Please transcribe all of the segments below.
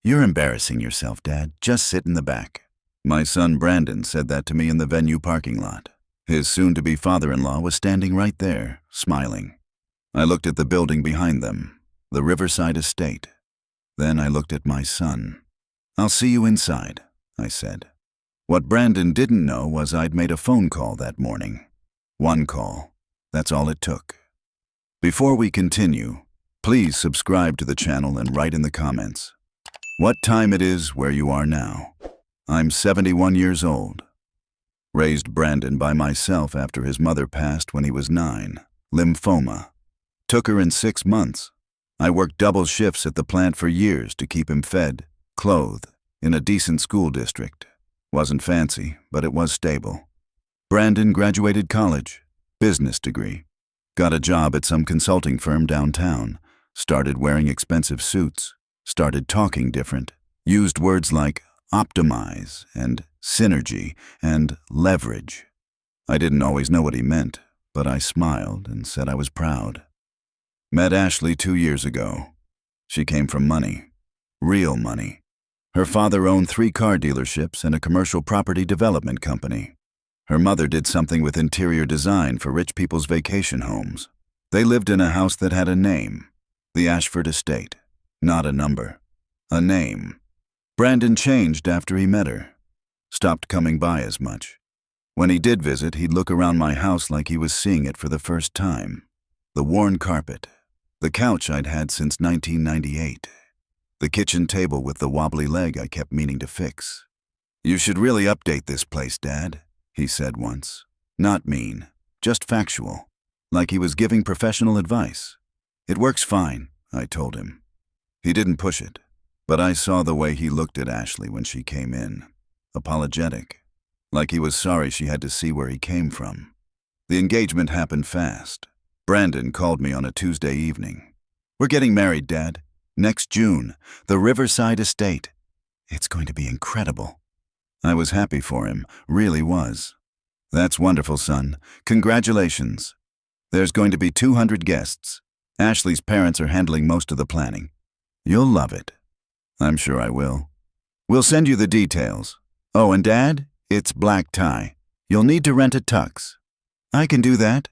"You're embarrassing yourself, Dad. Just sit in the back." My son Brandon said that to me in the venue parking lot. His soon-to-be father-in-law was standing right there, smiling. I looked at the building behind them, the Riverside Estate. Then I looked at my son. "I'll see you inside," I said. What Brandon didn't know was I'd made a phone call that morning. One call. That's all it took. Before we continue, please subscribe to the channel and write in the comments what time it is where you are now. I'm 71 years old. Raised Brandon by myself after his mother passed when he was 9, lymphoma. Took her in 6 months. I worked double shifts at the plant for years to keep him fed, clothed, in a decent school district. Wasn't fancy, but it was stable. Brandon graduated college, business degree. Got a job at some consulting firm downtown. Started wearing expensive suits. Started talking different. Used words like optimize and synergy and leverage. I didn't always know what he meant, but I smiled and said I was proud. Met Ashley 2 years ago. She came from money. Real money. Her father owned 3 car dealerships and a commercial property development company. Her mother did something with interior design for rich people's vacation homes. They lived in a house that had a name, the Ashford Estate. Not a number, a name. Brandon changed after he met her. Stopped coming by as much. When he did visit, he'd look around my house like he was seeing it for the first time. The worn carpet, the couch I'd had since 1998. The kitchen table with the wobbly leg I kept meaning to fix. "You should really update this place, Dad," he said once. Not mean, just factual, like he was giving professional advice. "It works fine," I told him. He didn't push it, but I saw the way he looked at Ashley when she came in. Apologetic, like he was sorry she had to see where he came from. The engagement happened fast. Brandon called me on a Tuesday evening. "We're getting married, Dad. Next June, the Riverside Estate. It's going to be incredible." I was happy for him, really was. "That's wonderful, son. Congratulations. There's going to be 200 guests. Ashley's parents are handling most of the planning. You'll love it." "I'm sure I will. We'll send you the details. Oh, and Dad, it's black tie. You'll need to rent a tux." "I can do that."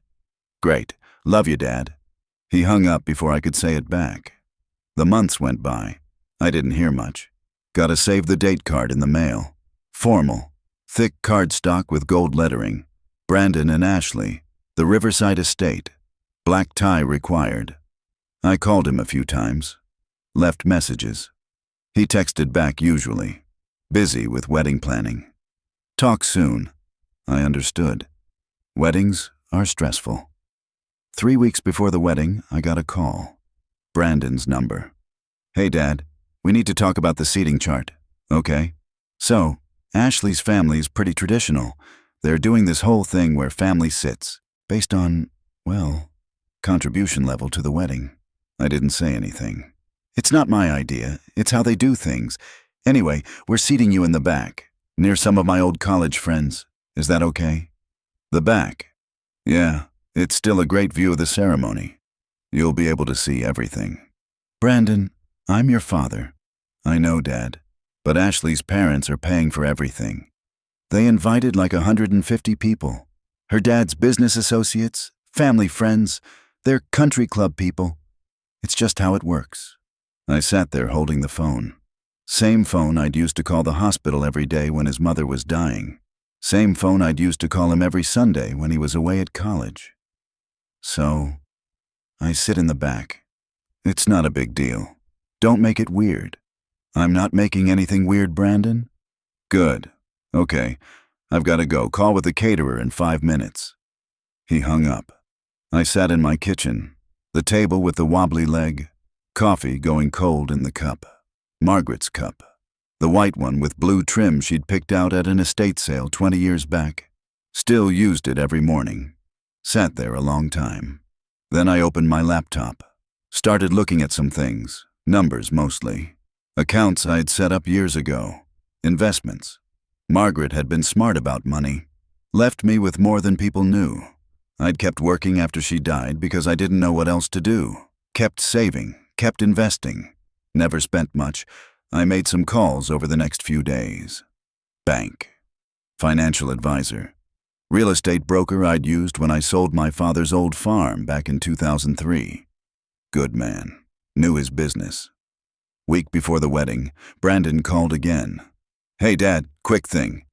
"Great. Love you, Dad." He hung up before I could say it back. The months went by. I didn't hear much. Got a save the date card in the mail. Formal. Thick cardstock with gold lettering. Brandon and Ashley. The Riverside Estate. Black tie required. I called him a few times. Left messages. He texted back usually. Busy with wedding planning. "Talk soon." I understood. Weddings are stressful. 3 weeks before the wedding, I got a call. Brandon's number. "Hey, Dad, we need to talk about the seating chart." "Okay." "So, Ashley's family is pretty traditional. They're doing this whole thing where family sits, based on, well, contribution level to the wedding." I didn't say anything. "It's not my idea. It's how they do things. Anyway, we're seating you in the back, near some of my old college friends. Is that okay?" "The back?" "Yeah, it's still a great view of the ceremony. You'll be able to see everything." "Brandon, I'm your father." "I know, Dad, but Ashley's parents are paying for everything. They invited like 150 people. Her dad's business associates, family friends, their country club people. It's just how it works." I sat there holding the phone. Same phone I'd used to call the hospital every day when his mother was dying. Same phone I'd used to call him every Sunday when he was away at college. So, I sit in the back. "It's not a big deal. Don't make it weird." "I'm not making anything weird, Brandon." "Good. Okay. I've got to go. Call with the caterer in 5 minutes." He hung up. I sat in my kitchen, the table with the wobbly leg, coffee going cold in the cup. Margaret's cup. The white one with blue trim she'd picked out at an estate sale 20 years back. Still used it every morning. Sat there a long time. Then I opened my laptop. Started looking at some things, numbers mostly. Accounts I'd set up years ago. Investments. Margaret had been smart about money. Left me with more than people knew. I'd kept working after she died because I didn't know what else to do. Kept saving, kept investing. Never spent much, I made some calls over the next few days. Bank. Financial advisor. Real estate broker I'd used when I sold my father's old farm back in 2003. Good man. Knew his business. Week before the wedding, Brandon called again. "Hey, Dad, quick thing.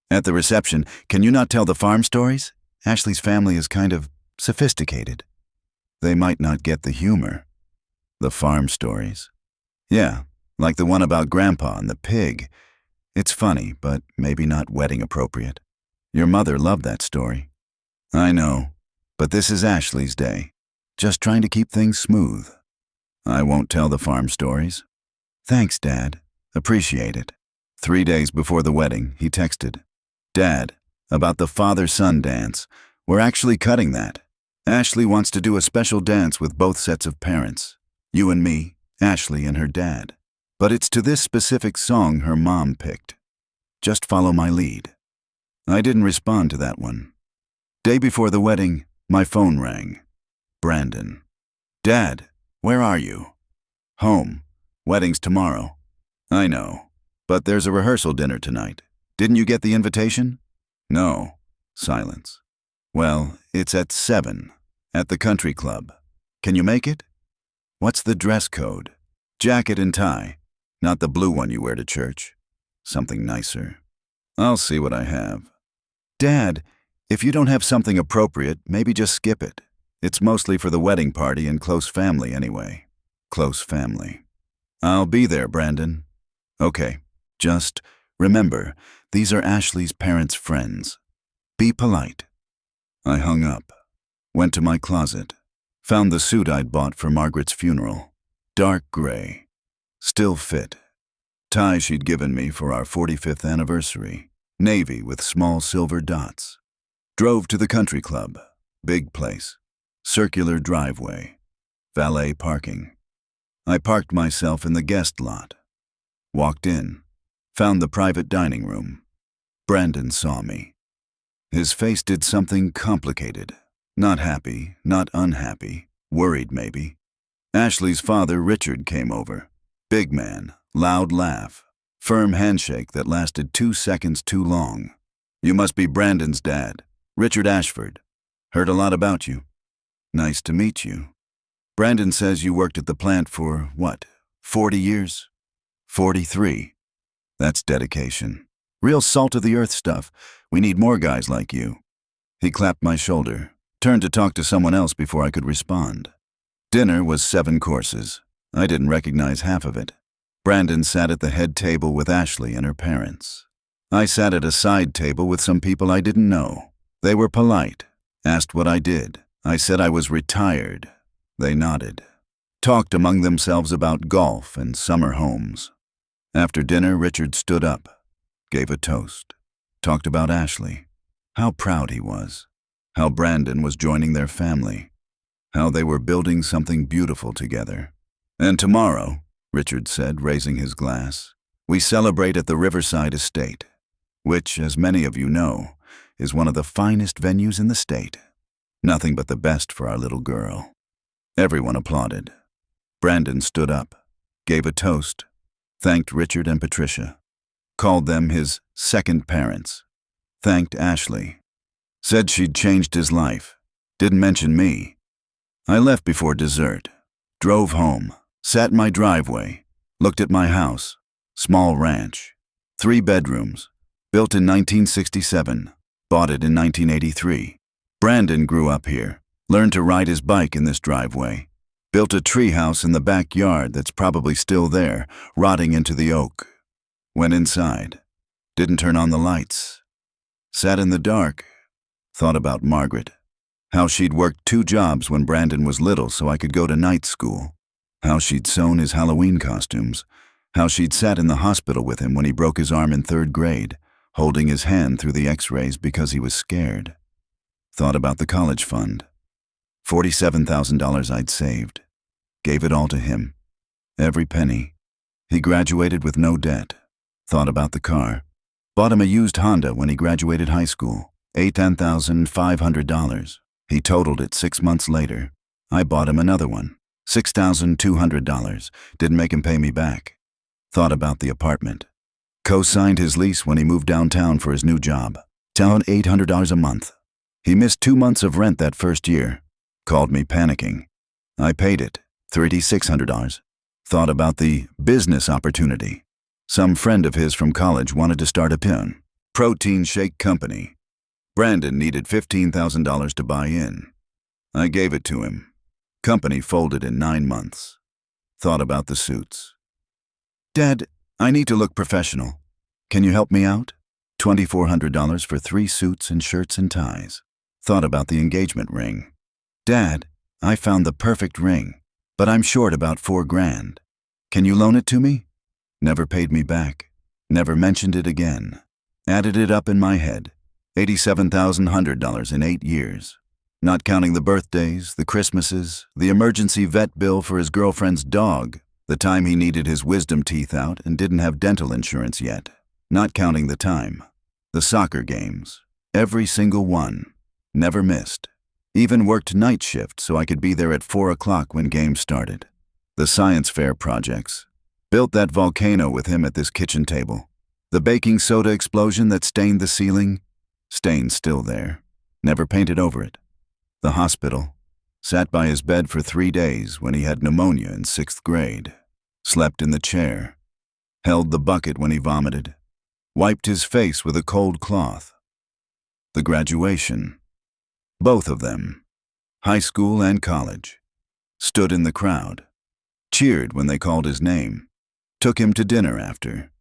At the reception, can you not tell the farm stories? Ashley's family is kind of sophisticated. They might not get the humor." "The farm stories?" "Yeah, like the one about Grandpa and the pig. It's funny, but maybe not wedding appropriate. Your mother loved that story." "I know, but this is Ashley's day. Just trying to keep things smooth." "I won't tell the farm stories." "Thanks, Dad. Appreciate it." 3 days before the wedding, he texted, "Dad, about the father-son dance. We're actually cutting that. Ashley wants to do a special dance with both sets of parents. You and me, Ashley and her dad. But it's to this specific song her mom picked. Just follow my lead." I didn't respond to that one. Day before the wedding, my phone rang. Brandon. "Dad, where are you?" "Home. Wedding's tomorrow." "I know, but there's a rehearsal dinner tonight. Didn't you get the invitation?" "No." Silence. "Well, it's at 7, at the country club. Can you make it?" "What's the dress code?" "Jacket and tie. Not the blue one you wear to church. Something nicer." "I'll see what I have." "Dad, if you don't have something appropriate, maybe just skip it. It's mostly for the wedding party and close family anyway." "Close family." "I'll be there, Brandon." "Okay, just remember, these are Ashley's parents' friends. Be polite." I hung up, went to my closet, found the suit I'd bought for Margaret's funeral. Dark gray. Still fit. Tie she'd given me for our 45th anniversary. Navy with small silver dots. Drove to the country club. Big place. Circular driveway. Valet parking. I parked myself in the guest lot. Walked in. Found the private dining room. Brandon saw me. His face did something complicated. Not happy, not unhappy, worried maybe. Ashley's father, Richard, came over. Big man, loud laugh, firm handshake that lasted 2 seconds too long. "You must be Brandon's dad, Richard Ashford. Heard a lot about you." "Nice to meet you. Brandon says you worked at the plant for, what, 40 years? 43. That's dedication. Real salt-of-the-earth stuff. We need more guys like you." He clapped my shoulder, turned to talk to someone else before I could respond. Dinner was 7 courses. I didn't recognize half of it. Brandon sat at the head table with Ashley and her parents. I sat at a side table with some people I didn't know. They were polite, asked what I did. I said I was retired. They nodded. Talked among themselves about golf and summer homes. After dinner, Richard stood up, gave a toast, talked about Ashley, how proud he was, how Brandon was joining their family, how they were building something beautiful together. "And tomorrow," Richard said, raising his glass, "we celebrate at the Riverside Estate, which, as many of you know, is one of the finest venues in the state. Nothing but the best for our little girl." Everyone applauded. Brandon stood up, gave a toast, thanked Richard and Patricia, called them his second parents, thanked Ashley, said she'd changed his life, didn't mention me. I left before dessert, drove home, sat in my driveway, looked at my house, small ranch, 3 bedrooms, built in 1967, bought it in 1983. Brandon grew up here, learned to ride his bike in this driveway, built a treehouse in the backyard that's probably still there, rotting into the oak. Went inside, didn't turn on the lights, sat in the dark, thought about Margaret, how she'd worked 2 jobs when Brandon was little so I could go to night school, how she'd sewn his Halloween costumes, how she'd sat in the hospital with him when he broke his arm in 3rd grade, holding his hand through the x-rays because he was scared. Thought about the college fund. $47,000 I'd saved. Gave it all to him. Every penny. He graduated with no debt. Thought about the car. Bought him a used Honda when he graduated high school. $18,500. He totaled it 6 months later. I bought him another one. $6,200. Didn't make him pay me back. Thought about the apartment. Co-signed his lease when he moved downtown for his new job. Down $800 a month. He missed 2 months of rent that first year. Called me panicking. I paid it, $3,600. Thought about the business opportunity. Some friend of his from college wanted to start a protein shake company. Brandon needed $15,000 to buy in. I gave it to him. Company folded in 9 months. Thought about the suits. Dad, I need to look professional. Can you help me out? $2,400 for 3 suits and shirts and ties. Thought about the engagement ring. Dad, I found the perfect ring, but I'm short about $4,000. Can you loan it to me? Never paid me back. Never mentioned it again. Added it up in my head. $87,100 in 8 years. Not counting the birthdays, the Christmases, the emergency vet bill for his girlfriend's dog, the time he needed his wisdom teeth out and didn't have dental insurance yet. Not counting the time. The soccer games. Every single one. Never missed. Even worked night shift so I could be there at 4 o'clock when games started. The science fair projects. Built that volcano with him at this kitchen table. The baking soda explosion that stained the ceiling. Stain's still there. Never painted over it. The hospital. Sat by his bed for 3 days when he had pneumonia in 6th grade. Slept in the chair. Held the bucket when he vomited. Wiped his face with a cold cloth. The graduation. Both of them. High school and college. Stood in the crowd. Cheered when they called his name. Took him to dinner after.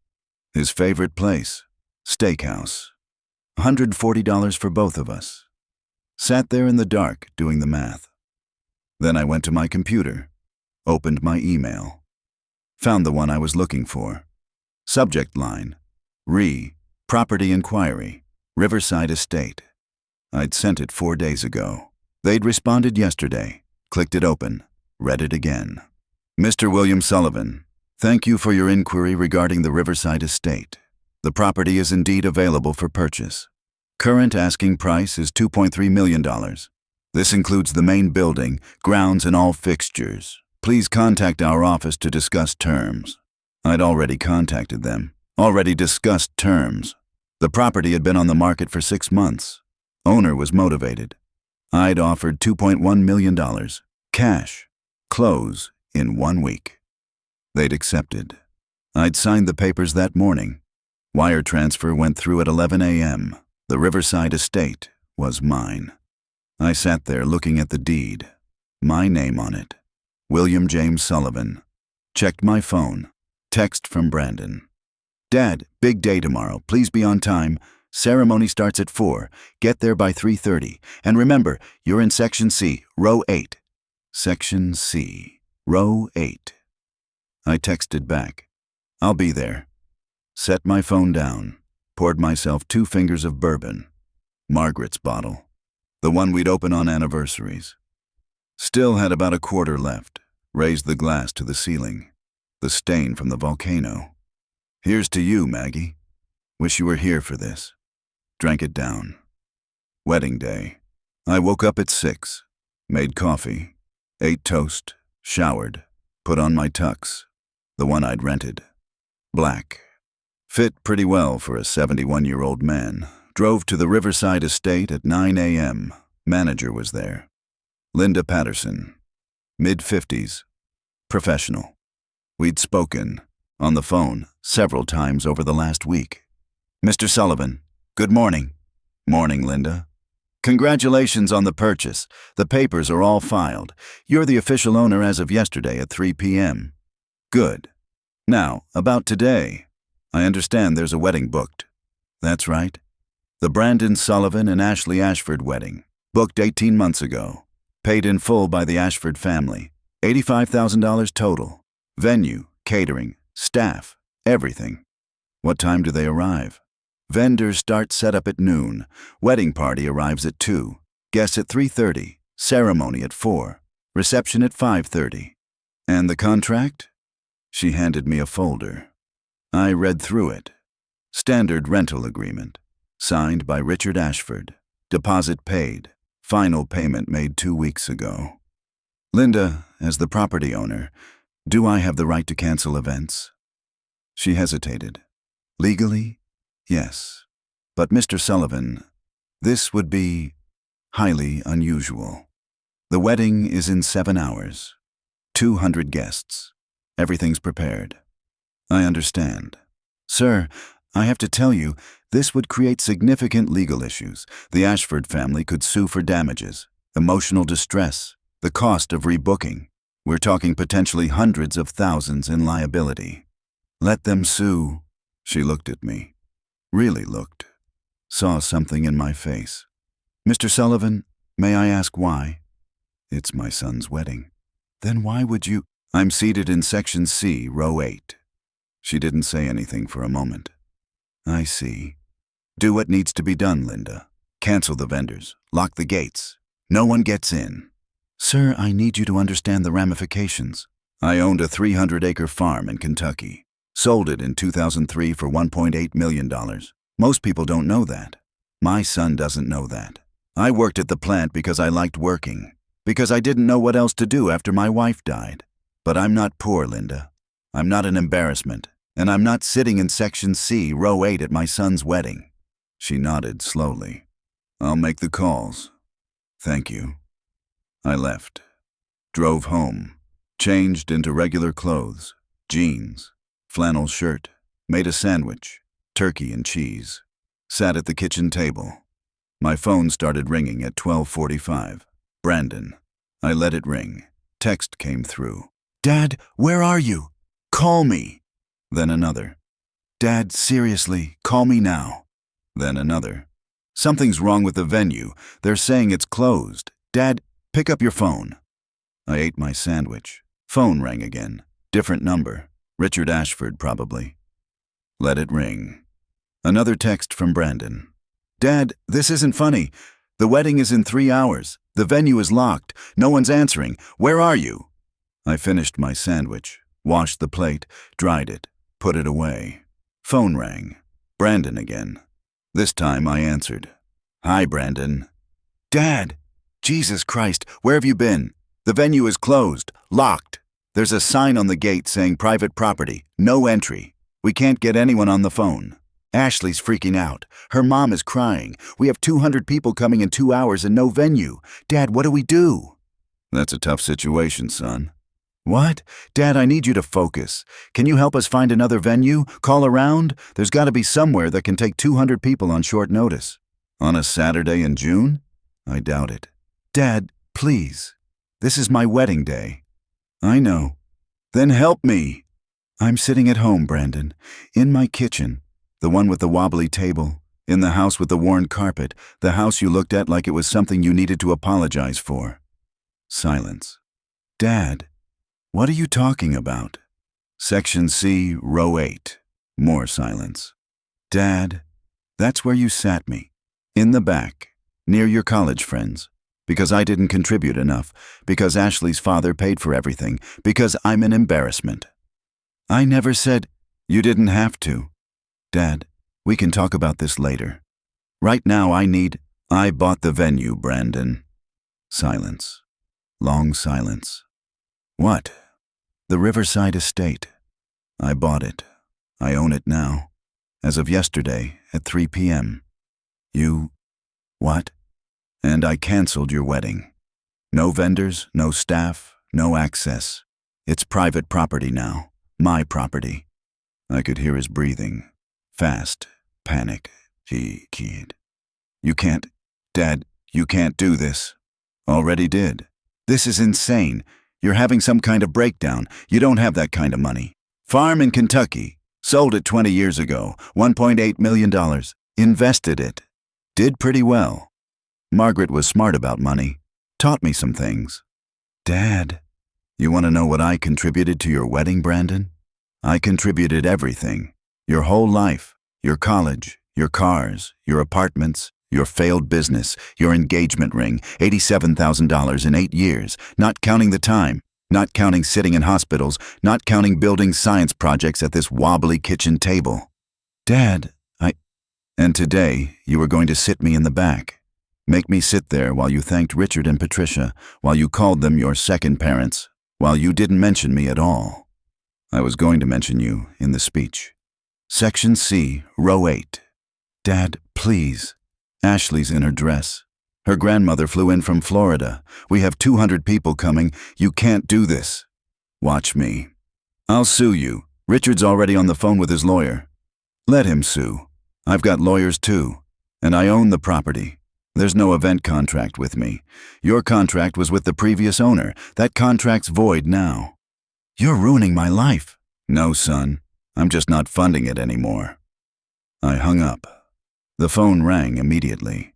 His favorite place. Steakhouse. $140 for both of us. Sat there in the dark doing the math. Then I went to my computer. Opened my email. Found the one I was looking for. Subject line. Property inquiry. Riverside Estate. I'd sent it 4 days ago. They'd responded yesterday. Clicked it open. Read it again. Mr. William Sullivan, thank you for your inquiry regarding the Riverside Estate. The property is indeed available for purchase. Current asking price is $2.3 million. This includes the main building, grounds, and all fixtures. Please contact our office to discuss terms. I'd already contacted them. Already discussed terms. The property had been on the market for 6 months. Owner was motivated. I'd offered $2.1 million. Cash. Close in 1 week. They'd accepted. I'd signed the papers that morning. Wire transfer went through at 11 a.m. The Riverside Estate was mine. I sat there looking at the deed. My name on it. William James Sullivan. Checked my phone. Text from Brandon. Dad, big day tomorrow. Please be on time. Ceremony starts at 4. Get there by 3:30. And remember, you're in Section C, Row 8. Section C, Row 8. I texted back. I'll be there. Set my phone down. Poured myself 2 fingers of bourbon. Margaret's bottle. The one we'd open on anniversaries. Still had about a quarter left. Raised the glass to the ceiling. The stain from the volcano. Here's to you, Maggie. Wish you were here for this. Drank it down. Wedding day. I woke up at 6. Made coffee. Ate toast. Showered. Put on my tux. The one I'd rented. Black. Fit pretty well for a 71-year-old man. Drove to the Riverside Estate at 9 a.m. Manager was there. Linda Patterson. Mid-50s. Professional. We'd spoken, on the phone, several times over the last week. Mr. Sullivan, good morning. Morning, Linda. Congratulations on the purchase. The papers are all filed. You're the official owner as of yesterday at 3 p.m. Good. Now, about today. I understand there's a wedding booked. That's right. The Brandon Sullivan and Ashley Ashford wedding. Booked 18 months ago. Paid in full by the Ashford family. $85,000 total. Venue, catering, staff, everything. What time do they arrive? Vendors start setup at noon. Wedding party arrives at 2. Guests at 3:30. Ceremony at 4. Reception at 5:30. And the contract? She handed me a folder. I read through it. Standard rental agreement. Signed by Richard Ashford. Deposit paid. Final payment made 2 weeks ago. Linda, as the property owner, do I have the right to cancel events? She hesitated. Legally? Yes. But Mr. Sullivan, this would be highly unusual. The wedding is in 7 hours. 200 guests. Everything's prepared. I understand. Sir, I have to tell you, this would create significant legal issues. The Ashford family could sue for damages, emotional distress, the cost of rebooking. We're talking potentially hundreds of thousands in liability. Let them sue. She looked at me. Really looked. Saw something in my face. Mr. Sullivan, may I ask why? It's my son's wedding. Then why would you? I'm seated in Section C, Row 8. She didn't say anything for a moment. I see. Do what needs to be done, Linda. Cancel the vendors. Lock the gates. No one gets in. Sir, I need you to understand the ramifications. I owned a 300-acre farm in Kentucky. Sold it in 2003 for $1.8 million. Most people don't know that. My son doesn't know that. I worked at the plant because I liked working. Because I didn't know what else to do after my wife died. But I'm not poor, Linda. I'm not an embarrassment. And I'm not sitting in Section C, Row 8 at my son's wedding. She nodded slowly. I'll make the calls. Thank you. I left. Drove home. Changed into regular clothes. Jeans. Flannel shirt. Made a sandwich. Turkey and cheese. Sat at the kitchen table. My phone started ringing at 12:45. Brandon. I let it ring. Text came through. Dad, where are you? Call me. Then another. Dad, seriously, call me now. Then another. Something's wrong with the venue. They're saying it's closed. Dad, pick up your phone. I ate my sandwich. Phone rang again. Different number. Richard Ashford, probably. Let it ring. Another text from Brandon. Dad, this isn't funny. The wedding is in 3 hours. The venue is locked. No one's answering. Where are you? I finished my sandwich, washed the plate, dried it, put it away. Phone rang. Brandon again. This time I answered. Hi, Brandon. Dad! Jesus Christ, where have you been? The venue is closed, locked. There's a sign on the gate saying private property, no entry. We can't get anyone on the phone. Ashley's freaking out. Her mom is crying. We have 200 people coming in 2 hours and no venue. Dad, what do we do? That's a tough situation, son. What? Dad, I need you to focus. Can you help us find another venue? Call around? There's got to be somewhere that can take 200 people on short notice. On a Saturday in June? I doubt it. Dad, please. This is my wedding day. I know. Then help me. I'm sitting at home, Brandon. In my kitchen. The one with the wobbly table. In the house with the worn carpet. The house you looked at like it was something you needed to apologize for. Silence. Dad. What are you talking about? Section C, Row 8. More silence. Dad, that's where you sat me. In the back, near your college friends. Because I didn't contribute enough. Because Ashley's father paid for everything. Because I'm an embarrassment. I never said you didn't have to. Dad, we can talk about this later. Right now I bought the venue, Brandon. Silence. Long silence. What? The Riverside Estate. I bought it. I own it now. As of yesterday, at 3 p.m. You... What? And I canceled your wedding. No vendors, no staff, no access. It's private property now. My property. I could hear his breathing. Fast. Panic. He keyed. You can't... Dad, you can't do this. Already did. This is insane. You're having some kind of breakdown. You don't have that kind of money. Farm in Kentucky. Sold it 20 years ago. $1.8 million. Invested it. Did pretty well. Margaret was smart about money. Taught me some things. Dad, you want to know what I contributed to your wedding, Brandon? I contributed everything. Your whole life. Your college. Your cars. Your apartments. Your failed business. Your engagement ring. $87,000 in 8 years. Not counting the time. Not counting sitting in hospitals. Not counting building science projects at this wobbly kitchen table. Dad, And today, you were going to sit me in the back. Make me sit there while you thanked Richard and Patricia, while you called them your second parents, while you didn't mention me at all. I was going to mention you in the speech. Section C, row 8. Dad, please. Ashley's in her dress. Her grandmother flew in from Florida. We have 200 people coming. You can't do this. Watch me. I'll sue you. Richard's already on the phone with his lawyer. Let him sue. I've got lawyers too. And I own the property. There's no event contract with me. Your contract was with the previous owner. That contract's void now. You're ruining my life. No, son. I'm just not funding it anymore. I hung up. The phone rang immediately.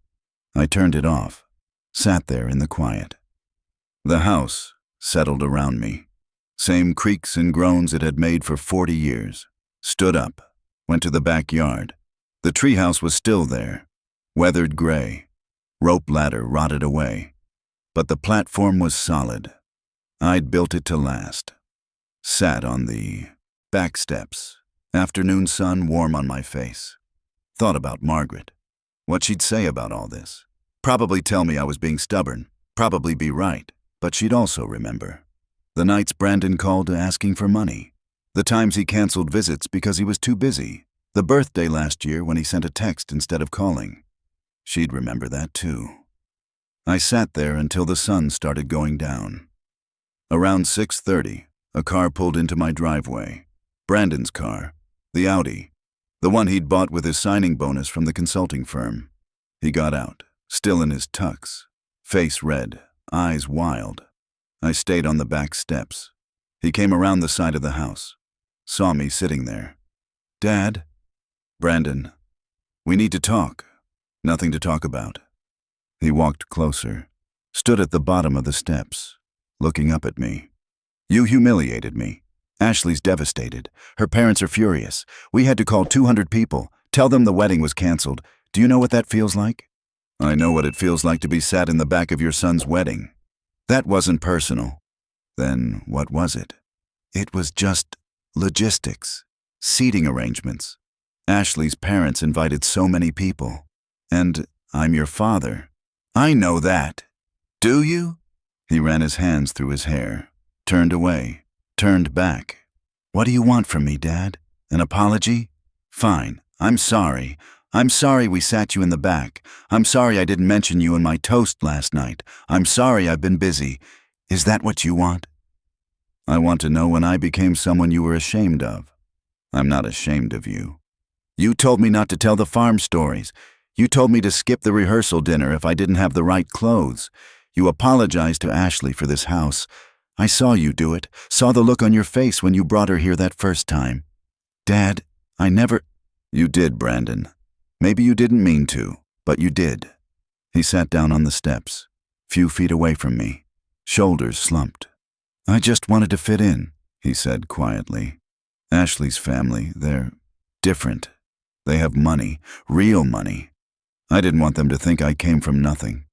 I turned it off, sat there in the quiet. The house settled around me. Same creaks and groans it had made for 40 years. Stood up, went to the backyard. The treehouse was still there, weathered gray. Rope ladder rotted away. But the platform was solid. I'd built it to last. Sat on the back steps, afternoon sun warm on my face. Thought about Margaret. What she'd say about all this. Probably tell me I was being stubborn. Probably be right. But she'd also remember. The nights Brandon called asking for money. The times he canceled visits because he was too busy. The birthday last year when he sent a text instead of calling. She'd remember that too. I sat there until the sun started going down. Around 6:30, a car pulled into my driveway. Brandon's car, the Audi, the one he'd bought with his signing bonus from the consulting firm. He got out, still in his tux, face red, eyes wild. I stayed on the back steps. He came around the side of the house, saw me sitting there. Dad? Brandon, we need to talk. Nothing to talk about. He walked closer, stood at the bottom of the steps, looking up at me. You humiliated me. Ashley's devastated. Her parents are furious. We had to call 200 people, tell them the wedding was canceled. Do you know what that feels like? I know what it feels like to be sat in the back of your son's wedding. That wasn't personal. Then what was it? It was just logistics, seating arrangements. Ashley's parents invited so many people. And I'm your father. I know that. Do you? He ran his hands through his hair, turned away, turned back. What do you want from me, Dad? An apology? Fine. I'm sorry. I'm sorry we sat you in the back. I'm sorry I didn't mention you in my toast last night. I'm sorry I've been busy. Is that what you want? I want to know when I became someone you were ashamed of. I'm not ashamed of you. You told me not to tell the farm stories. You told me to skip the rehearsal dinner if I didn't have the right clothes. You apologized to Ashley for this house. I saw you do it, saw the look on your face when you brought her here that first time. Dad, I never... You did, Brandon. Maybe you didn't mean to, but you did. He sat down on the steps, few feet away from me, shoulders slumped. I just wanted to fit in, he said quietly. Ashley's family, they're different. They have money, real money. I didn't want them to think I came from nothing.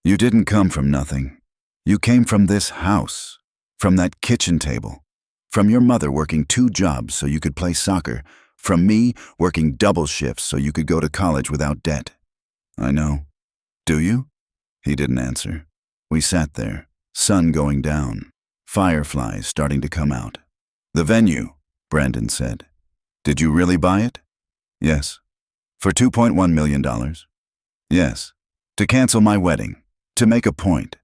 You didn't come from nothing. You came from this house, from that kitchen table, from your mother working 2 jobs so you could play soccer, from me working double shifts so you could go to college without debt. I know. Do you? He didn't answer. We sat there, sun going down, fireflies starting to come out. The venue, Brandon said. Did you really buy it? Yes. For $2.1 million? Yes. To cancel my wedding. To make a point.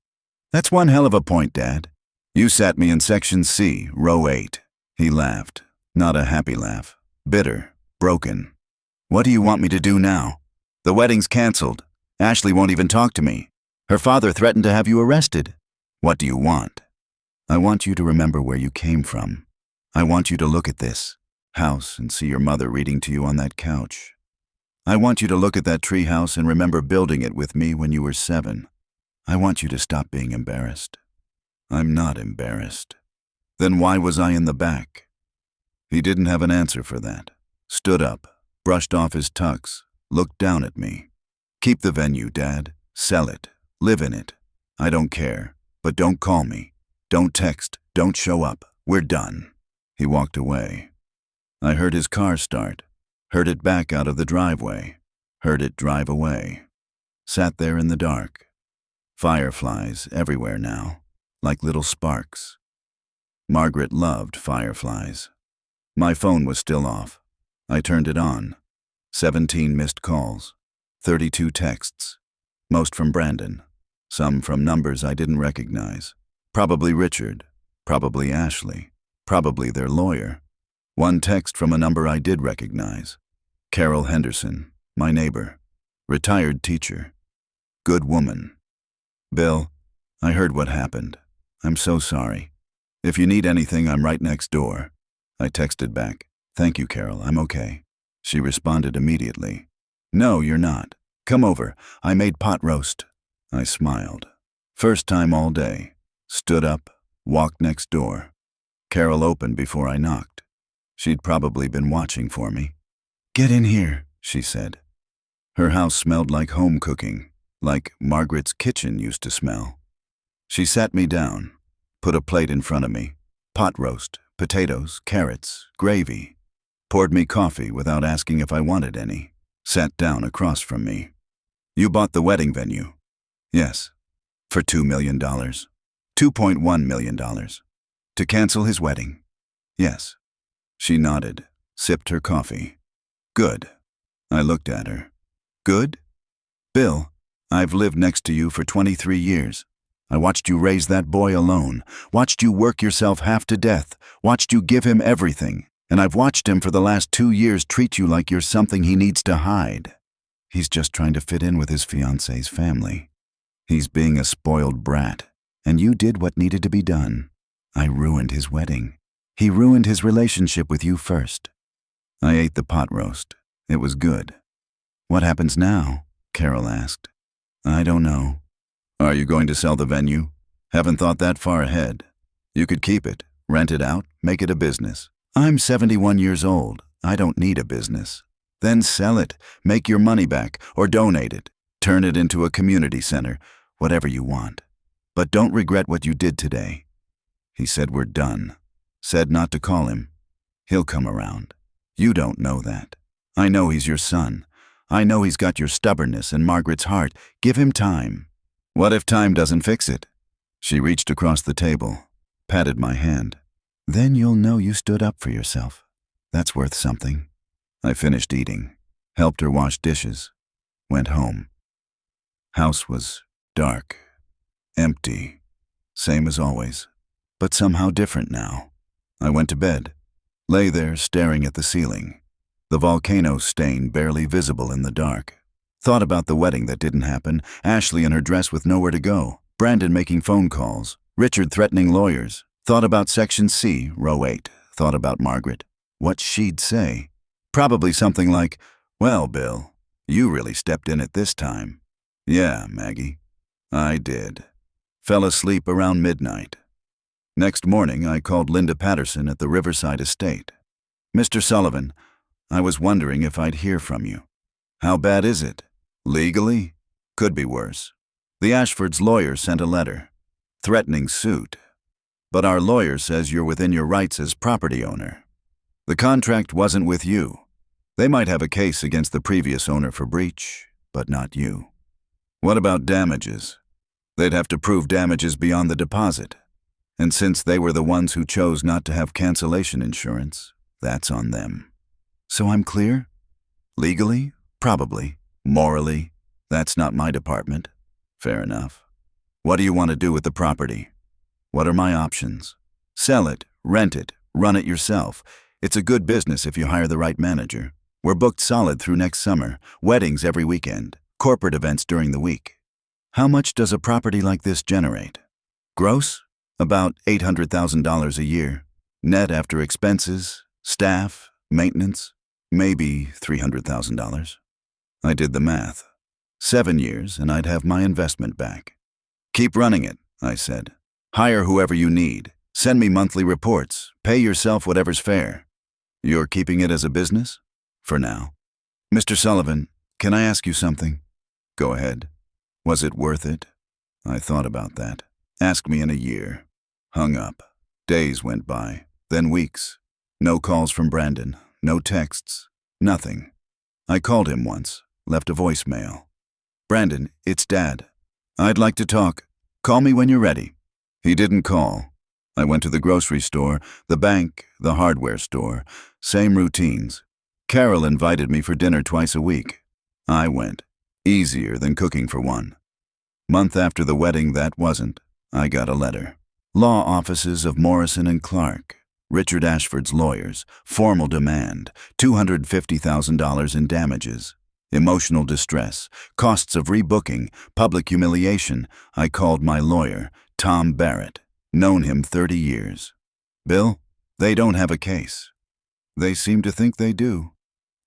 That's one hell of a point, Dad. You sat me in Section C, row 8. He laughed. Not a happy laugh. Bitter. Broken. What do you want me to do now? The wedding's canceled. Ashley won't even talk to me. Her father threatened to have you arrested. What do you want? I want you to remember where you came from. I want you to look at this house and see your mother reading to you on that couch. I want you to look at that treehouse and remember building it with me when you were 7. I want you to stop being embarrassed. I'm not embarrassed. Then why was I in the back? He didn't have an answer for that. Stood up, brushed off his tux, looked down at me. Keep the venue, Dad. Sell it. Live in it. I don't care. But don't call me. Don't text. Don't show up. We're done. He walked away. I heard his car start. Heard it back out of the driveway. Heard it drive away. Sat there in the dark. Fireflies everywhere now, like little sparks. Margaret loved fireflies. My phone was still off. I turned it on. 17 missed calls. 32 texts. Most from Brandon. Some from numbers I didn't recognize. Probably Richard. Probably Ashley. Probably their lawyer. One text from a number I did recognize. Carol Henderson, my neighbor. Retired teacher. Good woman. Bill, I heard what happened. I'm so sorry. If you need anything, I'm right next door. I texted back. Thank you, Carol, I'm okay. She responded immediately. No, you're not. Come over. I made pot roast. I smiled. First time all day. Stood up, walked next door. Carol opened before I knocked. She'd probably been watching for me. Get in here, she said. Her house smelled like home cooking, like Margaret's kitchen used to smell. She sat me down, put a plate in front of me, pot roast, potatoes, carrots, gravy, poured me coffee without asking if I wanted any, sat down across from me. You bought the wedding venue? Yes. For $2 million. $2.1 million. To cancel his wedding? Yes. She nodded, sipped her coffee. Good. I looked at her. Good? Bill, I've lived next to you for 23 years. I watched you raise that boy alone, watched you work yourself half to death, watched you give him everything, and I've watched him for the last 2 years treat you like you're something he needs to hide. He's just trying to fit in with his fiancée's family. He's being a spoiled brat, and you did what needed to be done. I ruined his wedding. He ruined his relationship with you first. I ate the pot roast. It was good. What happens now? Carol asked. I don't know. Are you going to sell the venue? Haven't thought that far ahead. You could keep it, rent it out, make it a business. I'm 71 years old. I don't need a business. Then sell it, make your money back, or donate it. Turn it into a community center, whatever you want. But don't regret what you did today. He said we're done. Said not to call him. He'll come around. You don't know that. I know he's your son. I know he's got your stubbornness and Margaret's heart. Give him time. What if time doesn't fix it? She reached across the table, patted my hand. Then you'll know you stood up for yourself. That's worth something. I finished eating, helped her wash dishes, went home. House was dark, empty, same as always, but somehow different now. I went to bed, lay there staring at the ceiling, the volcano stain barely visible in the dark. Thought about the wedding that didn't happen, Ashley in her dress with nowhere to go, Brandon making phone calls, Richard threatening lawyers. Thought about Section C, Row 8. Thought about Margaret. What she'd say. Probably something like, well, Bill, you really stepped in at this time. Yeah, Maggie. I did. Fell asleep around midnight. Next morning, I called Linda Patterson at the Riverside estate. Mr. Sullivan, I was wondering if I'd hear from you. How bad is it? Legally? Could be worse. The Ashfords' lawyer sent a letter. Threatening suit. But our lawyer says you're within your rights as property owner. The contract wasn't with you. They might have a case against the previous owner for breach, but not you. What about damages? They'd have to prove damages beyond the deposit. And since they were the ones who chose not to have cancellation insurance, that's on them. So I'm clear? Legally? Probably. Morally? That's not my department. Fair enough. What do you want to do with the property? What are my options? Sell it, rent it, run it yourself. It's a good business if you hire the right manager. We're booked solid through next summer, weddings every weekend, corporate events during the week. How much does a property like this generate? Gross? About $800,000 a year. Net after expenses, staff, maintenance, maybe $300,000. I did the math. 7 years and I'd have my investment back. Keep running it, I said. Hire whoever you need. Send me monthly reports. Pay yourself whatever's fair. You're keeping it as a business? For now. Mr. Sullivan, can I ask you something? Go ahead. Was it worth it? I thought about that. Ask me in a year. Hung up. Days went by, then weeks. No calls from Brandon, no texts, nothing. I called him once, left a voicemail. Brandon, it's Dad. I'd like to talk. Call me when you're ready. He didn't call. I went to the grocery store, the bank, the hardware store. Same routines. Carol invited me for dinner twice a week. I went. Easier than cooking for one. Month after the wedding, that wasn't. I got a letter. Law offices of Morrison and Clark. Richard Ashford's lawyers. Formal demand. $250,000 in damages. Emotional distress. Costs of rebooking. Public humiliation. I called my lawyer, Tom Barrett. Known him 30 years. Bill, they don't have a case. They seem to think they do.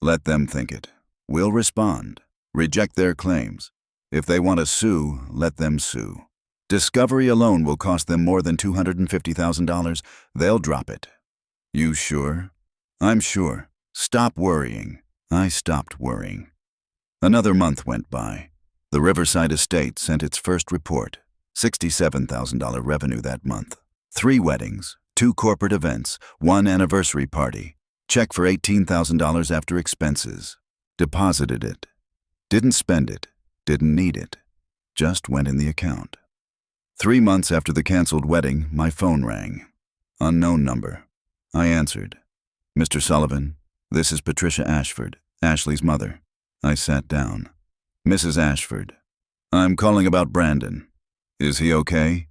Let them think it. We'll respond. Reject their claims. If they want to sue, let them sue. Discovery alone will cost them more than $250,000. They'll drop it. You sure? I'm sure. Stop worrying. I stopped worrying. Another month went by. The Riverside estate sent its first report. $67,000 revenue that month. 3 weddings, 2 corporate events, 1 anniversary party. Check for $18,000 after expenses. Deposited it. Didn't spend it. Didn't need it. Just went in the account. 3 months after the canceled wedding, my phone rang. Unknown number. I answered. Mr. Sullivan, this is Patricia Ashford, Ashley's mother. I sat down. Mrs. Ashford, I'm calling about Brandon. Is he okay?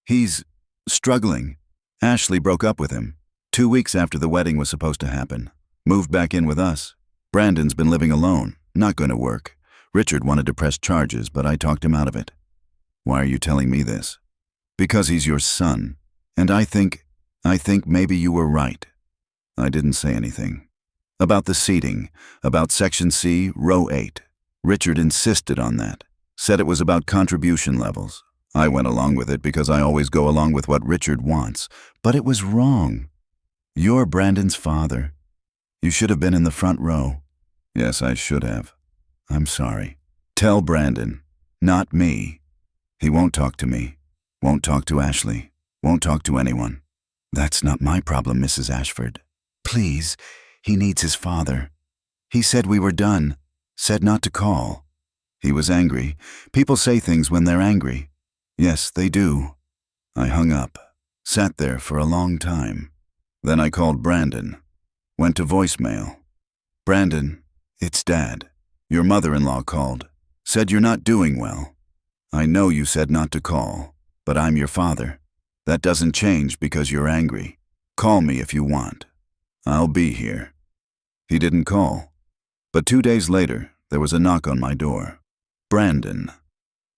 He's struggling. Ashley broke up with him. 2 weeks after the wedding was supposed to happen. Moved back in with us. Brandon's been living alone. Not going to work. Richard wanted to press charges, but I talked him out of it. Why are you telling me this? Because he's your son. And I think maybe you were right. I didn't say anything. About the seating, about Section C, Row 8. Richard insisted on that. Said it was about contribution levels. I went along with it because I always go along with what Richard wants. But it was wrong. You're Brandon's father. You should have been in the front row. Yes, I should have. I'm sorry. Tell Brandon, not me. He won't talk to me. Won't talk to Ashley. Won't talk to anyone. That's not my problem, Mrs. Ashford. Please, he needs his father. He said we were done. Said not to call. He was angry. People say things when they're angry. Yes, they do. I hung up. Sat there for a long time. Then I called Brandon. Went to voicemail. Brandon, it's Dad. Your mother-in-law called. Said you're not doing well. I know you said not to call, but I'm your father. That doesn't change because you're angry. Call me if you want. I'll be here. He didn't call. But 2 days later, there was a knock on my door. Brandon.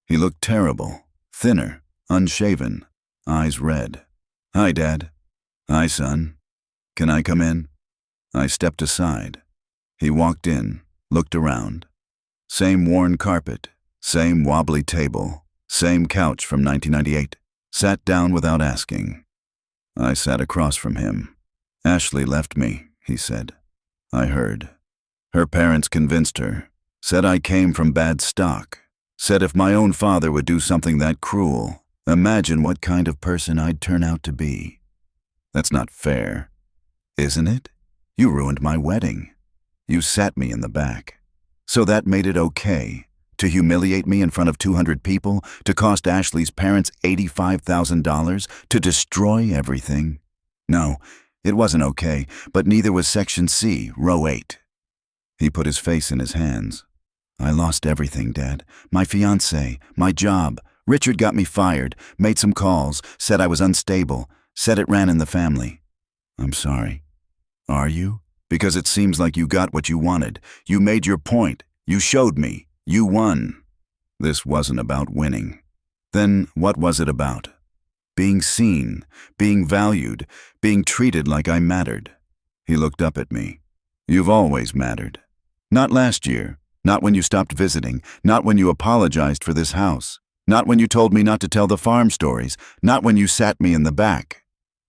He looked terrible. Thinner, unshaven, eyes red. Hi, Dad. Hi, son. Can I come in? I stepped aside. He walked in, looked around. Same worn carpet, same wobbly table, same couch from 1998. Sat down without asking. I sat across from him. Ashley left me, he said. I heard. Her parents convinced her. Said I came from bad stock. Said if my own father would do something that cruel, imagine what kind of person I'd turn out to be. That's not fair. Isn't it? You ruined my wedding. You sat me in the back. So that made it okay to humiliate me in front of 200 people, to cost Ashley's parents $85,000, to destroy everything. No, it wasn't okay, but neither was Section C, Row 8. He put his face in his hands. I lost everything, Dad. My fiancé, my job. Richard got me fired, made some calls, said I was unstable, said it ran in the family. I'm sorry. Are you? Because it seems like you got what you wanted. You made your point. You showed me. You won. This wasn't about winning. Then what was it about? Being seen, being valued, being treated like I mattered. He looked up at me. You've always mattered. Not last year. Not when you stopped visiting. Not when you apologized for this house. Not when you told me not to tell the farm stories. Not when you sat me in the back.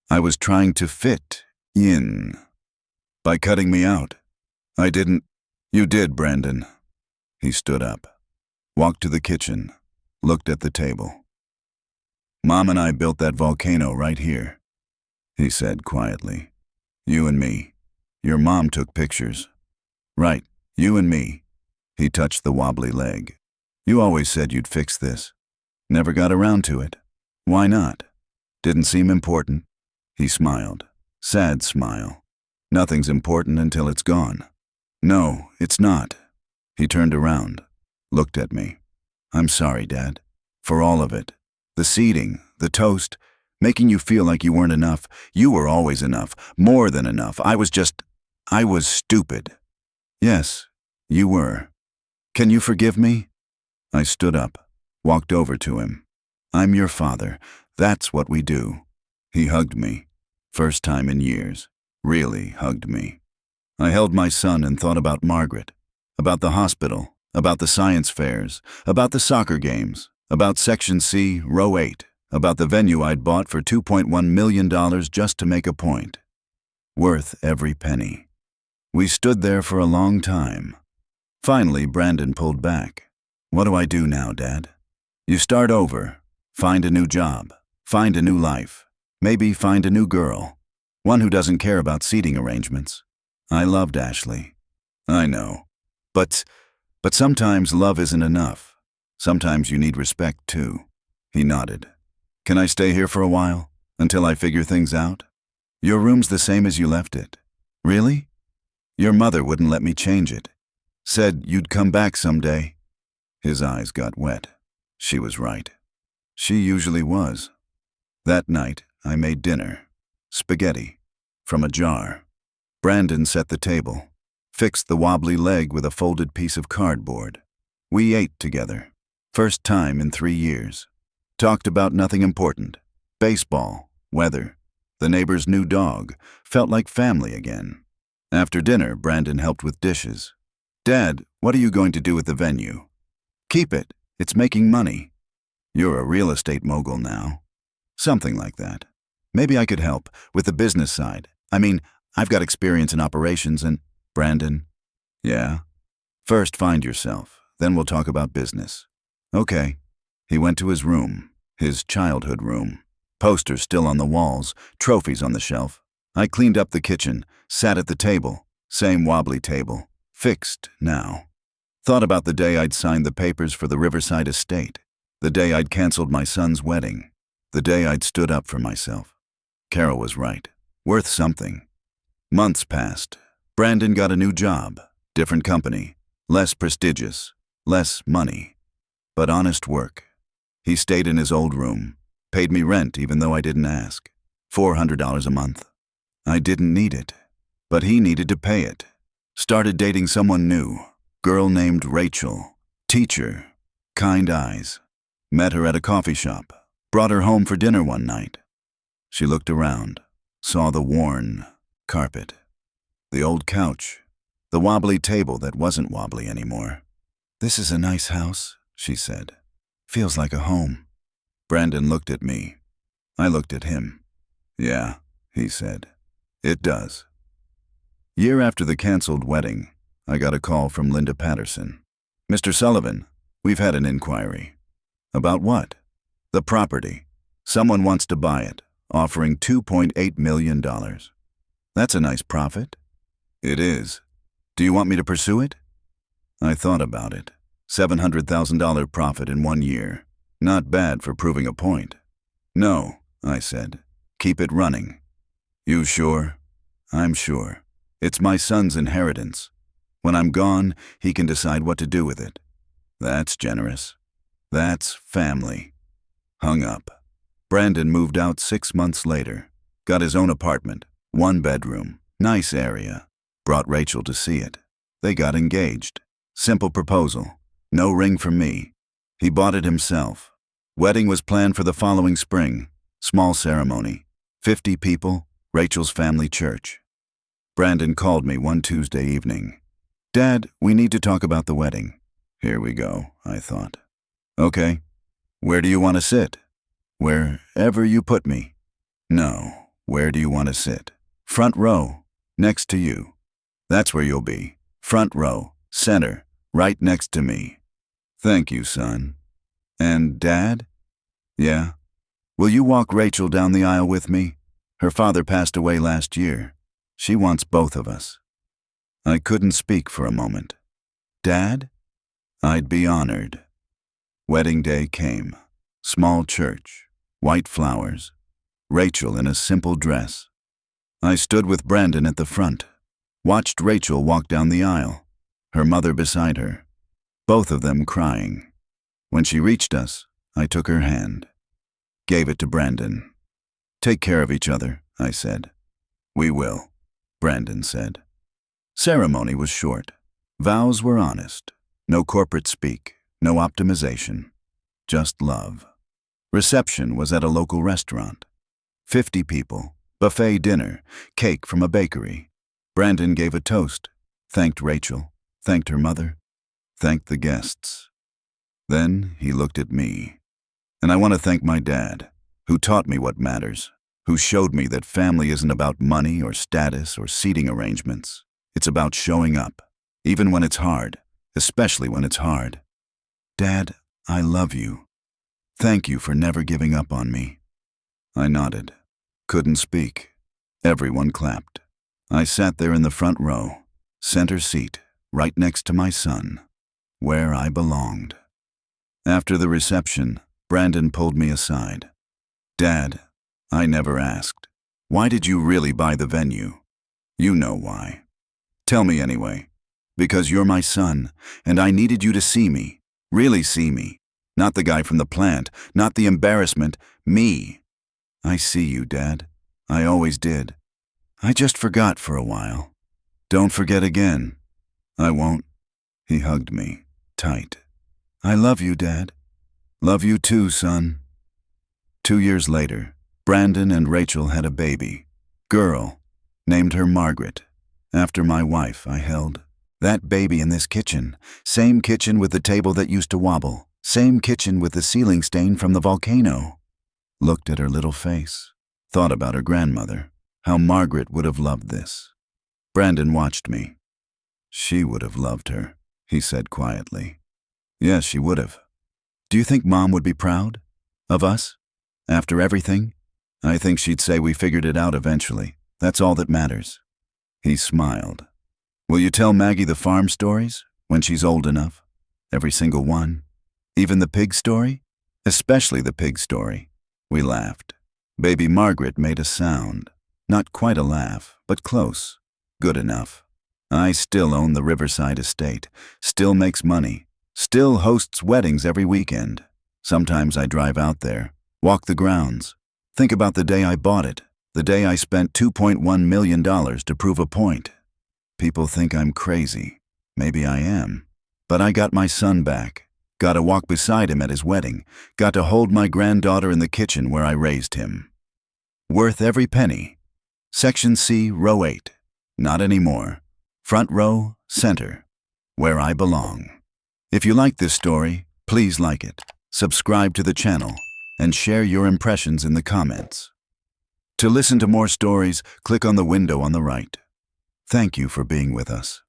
I was trying to fit in. By cutting me out. I didn't. You did, Brandon. He stood up. Walked to the kitchen. Looked at the table. Mom and I built that volcano right here, he said quietly. You and me. Your mom took pictures. Right, you and me. He touched the wobbly leg. You always said you'd fix this. Never got around to it. Why not? Didn't seem important. He smiled. Sad smile. Nothing's important until it's gone. No, it's not. He turned around, looked at me. I'm sorry, Dad. For all of it. The seating, the toast, making you feel like you weren't enough. You were always enough, more than enough. I was stupid. Yes, you were. Can you forgive me? I stood up, walked over to him. I'm your father. That's what we do. He hugged me. First time in years. Really hugged me. I held my son and thought about Margaret, about the hospital, about the science fairs, about the soccer games, about Section C, Row 8, about the venue I'd bought for $2.1 million just to make a point. Worth every penny. We stood there for a long time. Finally, Brandon pulled back. What do I do now, Dad? You start over. Find a new job. Find a new life. Maybe find a new girl. One who doesn't care about seating arrangements. I loved Ashley. I know. But sometimes love isn't enough. Sometimes you need respect, too. He nodded. Can I stay here for a while? Until I figure things out? Your room's the same as you left it. Really? Your mother wouldn't let me change it. Said you'd come back someday. His eyes got wet. She was right. She usually was. That night, I made dinner. Spaghetti. From a jar. Brandon set the table. Fixed the wobbly leg with a folded piece of cardboard. We ate together. First time in 3 years. Talked about nothing important. Baseball. Weather. The neighbor's new dog. Felt like family again. After dinner, Brandon helped with dishes. Dad, what are you going to do with the venue? Keep it. It's making money. You're a real estate mogul now. Something like that. Maybe I could help with the business side. I mean, I've got experience in operations and… Brandon? Yeah? First find yourself, then we'll talk about business. Okay. He went to his room, his childhood room. Posters still on the walls, trophies on the shelf. I cleaned up the kitchen, sat at the table, same wobbly table, fixed now. Thought about the day I'd signed the papers for the Riverside estate, the day I'd canceled my son's wedding, the day I'd stood up for myself. Carol was right. Worth something. Months passed. Brandon got a new job, different company, less prestigious, less money, but honest work. He stayed in his old room, paid me rent even though I didn't ask, $400 a month. I didn't need it, but he needed to pay it. Started dating someone new, girl named Rachel, teacher, kind eyes. Met her at a coffee shop, brought her home for dinner one night. She looked around, saw the worn carpet, the old couch, the wobbly table that wasn't wobbly anymore. This is a nice house, she said. Feels like a home. Brandon looked at me. I looked at him. Yeah, he said. It does. Year after the canceled wedding, I got a call from Linda Patterson. Mr. Sullivan, we've had an inquiry. About what? The property. Someone wants to buy it, offering $2.8 million. That's a nice profit. It is. Do you want me to pursue it? I thought about it. $700,000 profit in 1 year. Not bad for proving a point. No, I said. Keep it running. You sure? I'm sure. It's my son's inheritance. When I'm gone, he can decide what to do with it. That's generous. That's family. Hung up. Brandon moved out 6 months later. Got his own apartment, 1 bedroom, nice area. Brought Rachel to see it. They got engaged. Simple proposal. No ring from me. He bought it himself. Wedding was planned for the following spring. Small ceremony. 50 people, Rachel's family church. Brandon called me one Tuesday evening. Dad, we need to talk about the wedding. Here we go, I thought. Okay. Where do you want to sit? Wherever you put me. No, where do you want to sit? Front row, next to you. That's where you'll be. Front row, center, right next to me. Thank you, son. And Dad? Yeah? Will you walk Rachel down the aisle with me? Her father passed away last year. She wants both of us. I couldn't speak for a moment. Dad? I'd be honored. Wedding day came. Small church. White flowers. Rachel in a simple dress. I stood with Brandon at the front, watched Rachel walk down the aisle, her mother beside her, both of them crying. When she reached us, I took her hand, gave it to Brandon. "Take care of each other," I said. "We will," Brandon said. Ceremony was short. Vows were honest. No corporate speak, no optimization. Just love. Reception was at a local restaurant. 50 people, buffet dinner, cake from a bakery. Brandon gave a toast, thanked Rachel, thanked her mother, thanked the guests. Then he looked at me. And I want to thank my dad, who taught me what matters, who showed me that family isn't about money or status or seating arrangements. It's about showing up, even when it's hard, especially when it's hard. Dad, I love you. Thank you for never giving up on me. I nodded. Couldn't speak. Everyone clapped. I sat there in the front row, center seat, right next to my son, where I belonged. After the reception, Brandon pulled me aside. "Dad, I never asked. Why did you really buy the venue? You know why. Tell me anyway. Because you're my son, and I needed you to see me, really see me. Not the guy from the plant, not the embarrassment, me. I see you, Dad. I always did. I just forgot for a while. Don't forget again." "I won't." He hugged me, tight. "I love you, Dad." "Love you too, son." 2 years later, Brandon and Rachel had a baby. Girl. Named her Margaret, after my wife I held. That baby in this kitchen. Same kitchen with the table that used to wobble. Same kitchen with the ceiling stain from the volcano. Looked at her little face. Thought about her grandmother. How Margaret would have loved this. Brandon watched me. "She would have loved her," he said quietly. "Yes, she would have. Do you think Mom would be proud? Of us? After everything? I think she'd say we figured it out eventually. That's all that matters." He smiled. "Will you tell Maggie the farm stories when she's old enough? Every single one? Even the pig story? Especially the pig story." We laughed. Baby Margaret made a sound. Not quite a laugh, but close. Good enough. I still own the Riverside estate, still makes money, still hosts weddings every weekend. Sometimes I drive out there, walk the grounds, think about the day I bought it, the day I spent $2.1 million to prove a point. People think I'm crazy. Maybe I am. But I got my son back, got to walk beside him at his wedding, got to hold my granddaughter in the kitchen where I raised him. Worth every penny. Section C, row 8. Not anymore. Front row, center. Where I belong. If you like this story, please like it, subscribe to the channel, and share your impressions in the comments. To listen to more stories, click on the window on the right. Thank you for being with us.